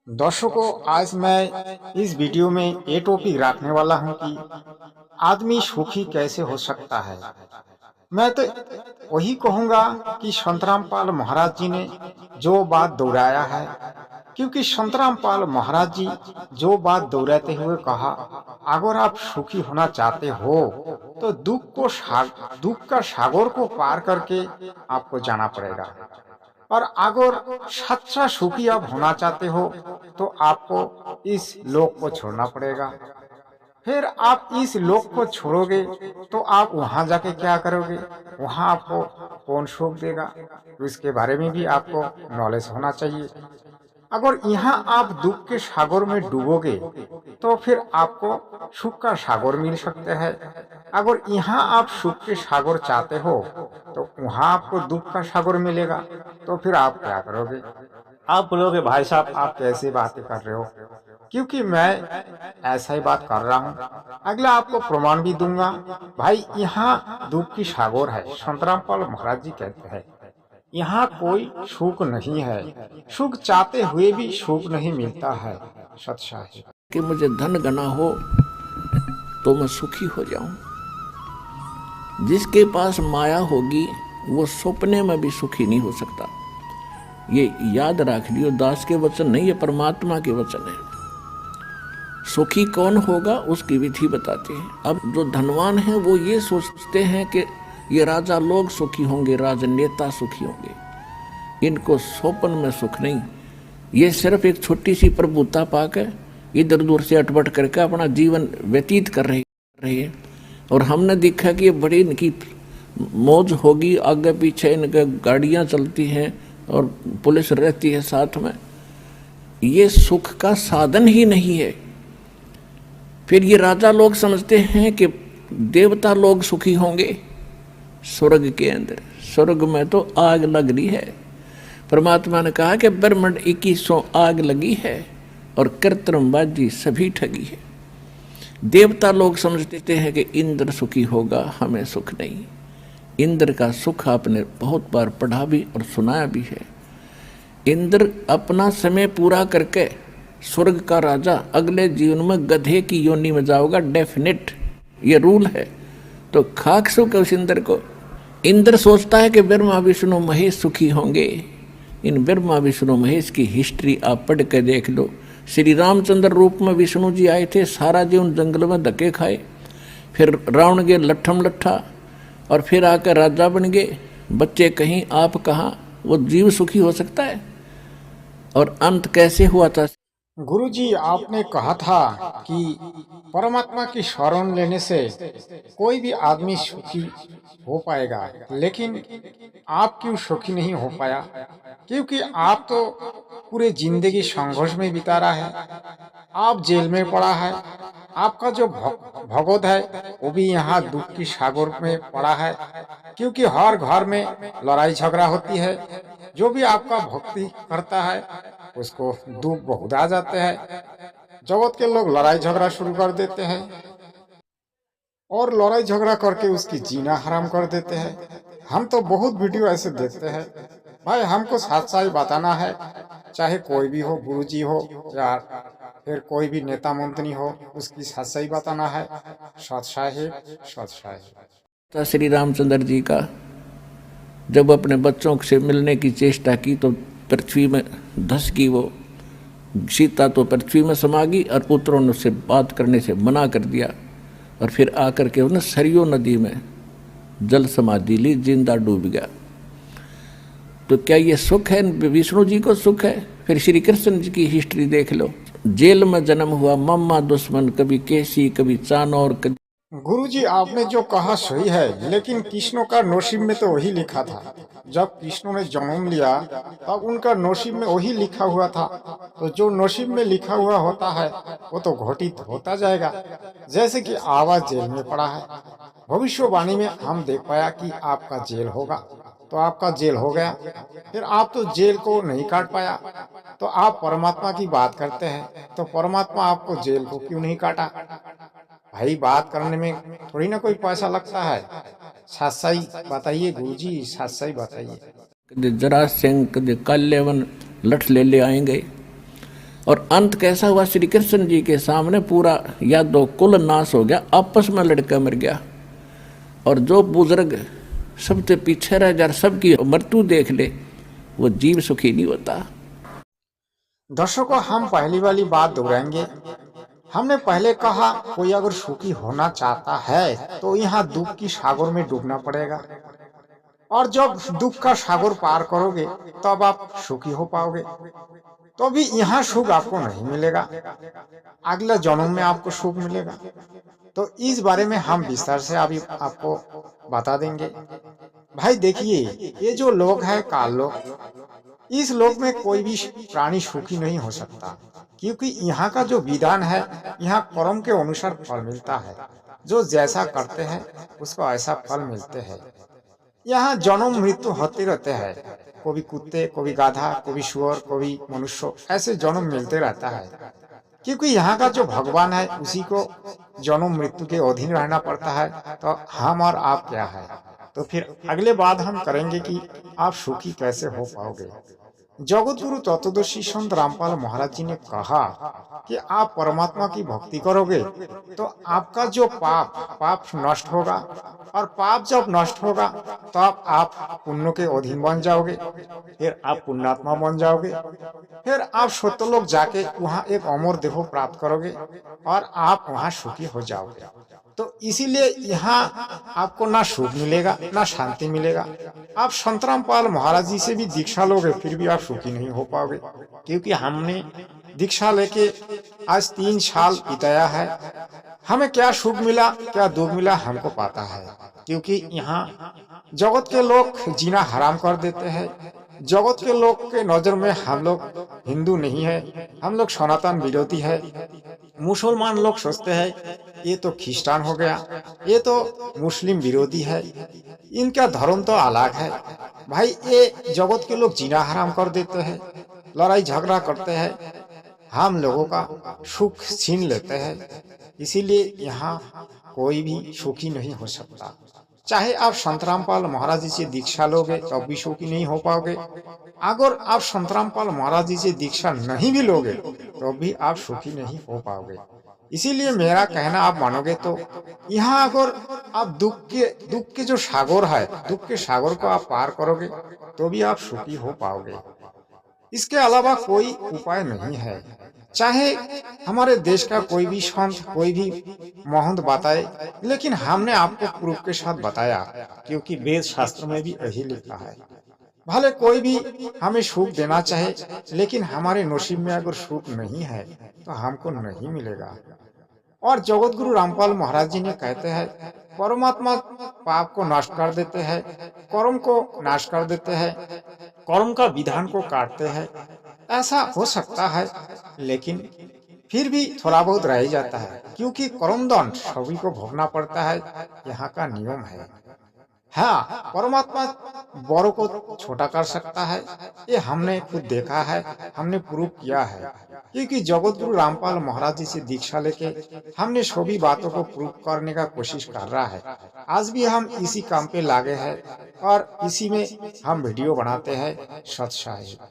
दर्शकों, आज मैं इस वीडियो में ये टॉपिक रखने वाला हूं कि आदमी सुखी कैसे हो सकता है। मैं तो वही कहूंगा कि संतराम पाल महाराज जी ने जो बात दोहराया है, क्योंकि संतराम पाल महाराज जी जो बात दोहराते हुए कहा, अगर आप सुखी होना चाहते हो तो दुख का सागर को पार करके आपको जाना पड़ेगा। और अगर सच्चा सुखी आप होना चाहते हो तो आपको इस लोक को छोड़ना पड़ेगा। फिर आप इस लोक को छोड़ोगे तो आप वहां जाके क्या करोगे, वहां आपको कौन सुख देगा, तो इसके बारे में भी आपको नॉलेज होना चाहिए। अगर यहाँ आप दुख के सागर में डूबोगे तो फिर आपको सुख का सागर मिल सकता है। अगर यहाँ आप सुख के सागर चाहते हो तो वहां आपको दुख का सागर मिलेगा, तो फिर आप क्या करोगे। आप बोलोगे भाई साहब आप कैसी बातें कर रहे हो, क्योंकि मैं ऐसा ही बात कर रहा हूँ। अगला आपको प्रमाण भी दूंगा। भाई यहाँ दुख की सागर है, संतराम पाल महाराज जी कहते हैं यहाँ कोई सुख नहीं है, सुख चाहते हुए भी सुख नहीं मिलता है। सत्य कि मुझे धन गना हो तो मैं सुखी हो जाऊं। जिसके पास माया होगी वो सपने में भी सुखी नहीं हो सकता। ये याद रख लियो, दास के वचन नहीं, ये परमात्मा के वचन है। सुखी कौन होगा उसकी विधि बताते हैं। अब जो धनवान है वो ये सोचते हैं कि ये राजा लोग सुखी होंगे, राजनेता सुखी होंगे। इनको स्वप्न में सुख नहीं, ये सिर्फ एक छोटी सी प्रभुता पाकर इधर उधर से अटपट करके अपना जीवन व्यतीत कर रहे हैं। और हमने देखा कि ये बड़ी इनकी मौज होगी, आगे पीछे इनके गाड़ियां चलती हैं और पुलिस रहती है साथ में। ये सुख का साधन ही नहीं है। फिर ये राजा लोग समझते हैं कि देवता लोग सुखी होंगे स्वर्ग के अंदर। स्वर्ग में तो आग लग रही है। परमात्मा ने कहा कि ब्रह्मांड 2100 आग लगी है और कृत्रिमबाजी सभी ठगी है। देवता लोग समझते हैं कि इंद्र सुखी होगा, हमें सुख नहीं। इंद्र का सुख आपने बहुत बार पढ़ा भी और सुनाया भी है। इंद्र अपना समय पूरा करके स्वर्ग का राजा अगले जीवन में गधे की योनि में जाओगा, डेफिनेट, ये रूल है। तो खाक सुख उस इंद्र को। इंद्र सोचता है कि ब्रह्मा विष्णु महेश सुखी होंगे। इन ब्रह्मा विष्णु महेश की हिस्ट्री आप पढ़ के देख लो। श्री रामचंद्र रूप में विष्णु जी आए थे, सारा जीवन जंगल में धक्के खाए, फिर रावण के लट्ठम लट्ठा, और फिर आकर राजा बन गए। बच्चे कहीं आप कहाँ, वो जीव सुखी हो सकता है? और अंत कैसे हुआ था? गुरुजी, आपने कहा था कि परमात्मा की शरण लेने से कोई भी आदमी सुखी हो पाएगा, लेकिन आप क्यों सुखी नहीं हो पाया? क्योंकि आप तो पूरे जिंदगी संघर्ष में बिता रहा है, आप जेल में पड़ा है, आपका जो भगवत है वो भी यहाँ दुख की सागर में पड़ा है, क्योंकि हर घर में लड़ाई झगड़ा होती है। जो भी आपका भक्ति करता है उसको दुख बहुत आ जाते हैं। जगत के लोग लड़ाई झगड़ा शुरू कर देते हैं और लड़ाई झगड़ा करके उसकी जीना हराम कर देते हैं। हम तो बहुत वीडियो ऐसे देखते हैं। भाई हमको सच्चाई बताना है, चाहे कोई भी हो, गुरुजी हो या फिर कोई भी नेता मंत्री हो, उसकी सच्चाई बताना है। सच्चाई श्री रामचंद्र जी का जब अपने बच्चों से मिलने की चेष्टा की तो पृथ्वी में धस गई वो। सीता तो पृथ्वी में समा गई और पुत्रों ने उससे बात करने से मना कर दिया। और फिर आकर के उन्हें सरयू नदी में जल समाधि ली, जिंदा डूब गया। तो क्या ये सुख है? विष्णु जी को सुख है? फिर श्री कृष्ण जी की हिस्ट्री देख लो। जेल में जन्म हुआ, मम्मा दुश्मन, कभी केसी कभी चानौर। गुरुजी, आपने जो कहा सही है, लेकिन कृष्णों का नसीब में तो वही लिखा था। जब कृष्णों ने जन्म लिया तब उनका नसीब में वही लिखा हुआ था। तो जो नसीब में लिखा हुआ होता है वो तो घटित होता जाएगा। जैसे कि आवाज जेल में पड़ा है, भविष्यवाणी में हम देख पाया कि आपका जेल होगा, तो आपका जेल हो गया। फिर आप तो जेल को नहीं काट पाया, तो आप परमात्मा की बात करते हैं, तो परमात्मा आपको जेल को क्यों नहीं काटा? भाई बात करने में थोड़ी ना कोई पैसा लगता है। सच्चाई बताइए गुरुजी, सच्चाई बताइए। कदे जरासंध, कदे काल्यवन लठ ले आएंगे। और अंत कैसा हुआ, श्री कृष्ण जी के सामने पूरा या दो कुल नाश हो गया, आपस में लड़का मर गया। और जो बुजुर्ग सबसे पीछे रह जा, सबकी मृत्यु देख ले, वो जीव सुखी नहीं होता। दर्शकों, हम पहली वाली बात दोहराएंगे। हमने पहले कहा कोई अगर सुखी होना चाहता है तो यहाँ दुख की सागर में डूबना पड़ेगा, और जब दुख का सागर पार करोगे तब आप सुखी हो पाओगे। तो अभी यहाँ सुख आपको नहीं मिलेगा, अगला जन्म में आपको सुख मिलेगा। तो इस बारे में हम विस्तार से अभी आपको बता देंगे। भाई देखिए, ये जो लोग है काल लोग, इस लोक में कोई भी प्राणी सुखी नहीं हो सकता, क्योंकि यहाँ का जो विधान है, यहाँ कर्म के अनुसार फल मिलता है। जो जैसा करते हैं उसको ऐसा फल मिलते हैं। यहाँ जन्म मृत्यु होते रहते हैं, कभी कुत्ते, कभी गाधा, कभी सुअर, कभी मनुष्य, ऐसे जन्म मिलते रहता है। क्योंकि यहाँ का जो भगवान है उसी को जन्म मृत्यु के अधीन रहना पड़ता है। तो हम और आप क्या है, तो फिर अगले बात हम करेंगे कि आप सुखी कैसे हो पाओगे। जगत गुरु तत्वदर्शी संत रामपाल महाराज जी ने कहा कि आप परमात्मा की भक्ति करोगे तो आपका जो पाप नष्ट होगा, और पाप जब नष्ट होगा तो आप पुण्य के अधीन बन जाओगे, फिर आप पुण्यात्मा बन जाओगे, फिर आप सत्यलोक जाके वहाँ एक अमर देह प्राप्त करोगे और आप वहाँ सुखी हो जाओगे। तो इसीलिए यहाँ आपको ना सुख मिलेगा ना शांति मिलेगा। आप संत रामपाल महाराज जी से भी दीक्षा लोगे फिर भी आप सुखी नहीं हो पाओगे, क्योंकि हमने दीक्षा लेके आज 3 साल बिताया है। हमें क्या सुख मिला क्या दुख मिला हमको पता है, क्योंकि यहाँ जगत के लोग जीना हराम कर देते हैं। जगत के लोग के नजर में हम लोग हिंदू नहीं है, हम लोग सनातन विरोधी है। मुसलमान लोग सोचते हैं ये तो खिस्तान हो गया, ये तो मुस्लिम विरोधी है, इनका धर्म तो अलग है। भाई ये जगत के लोग जीना हराम कर देते हैं, लड़ाई झगड़ा करते हैं, हम लोगों का सुख छीन लेते हैं। इसीलिए यहाँ कोई भी सुखी नहीं हो सकता। चाहे आप संत रामपाल महाराज जी से दीक्षा लोगे तब भी सुखी नहीं हो पाओगे। अगर आप संत रामपाल महाराज जी से दीक्षा नहीं भी लोगे तो भी आप सुखी नहीं हो पाओगे। इसीलिए मेरा कहना आप मानोगे तो यहाँ अगर आप दुख के जो सागर है, दुख के सागर को आप पार करोगे तो भी आप सुखी हो पाओगे। इसके अलावा कोई उपाय नहीं है। चाहे हमारे देश का कोई भी संत, कोई भी महंत बताए, लेकिन हमने आपको प्रूफ के साथ बताया, क्योंकि वेद शास्त्र में भी यही लिखा है। भले कोई भी हमें सुख देना चाहे, लेकिन हमारे नसीब में अगर सुख नहीं है तो हमको नहीं मिलेगा। और जगत गुरु रामपाल महाराज जी ने कहते हैं, परमात्मा पाप को नष्ट कर देते हैं, कर्म को नाश कर देते हैं, कर्म का विधान को काटते हैं। ऐसा हो सकता है, लेकिन फिर भी थोड़ा बहुत रह जाता है, क्योंकि कर्म दंड सभी को भोगना पड़ता है, यहाँ का नियम है। हाँ, परमात्मा बड़ों को छोटा कर सकता है, ये हमने खुद देखा है, हमने प्रूव किया है। क्योंकि जगत गुरु रामपाल महाराज जी से दीक्षा लेके हमने सभी बातों को प्रूव करने का कोशिश कर रहा है। आज भी हम इसी काम पे लागे हैं और इसी में हम वीडियो बनाते हैं। सत साहिब।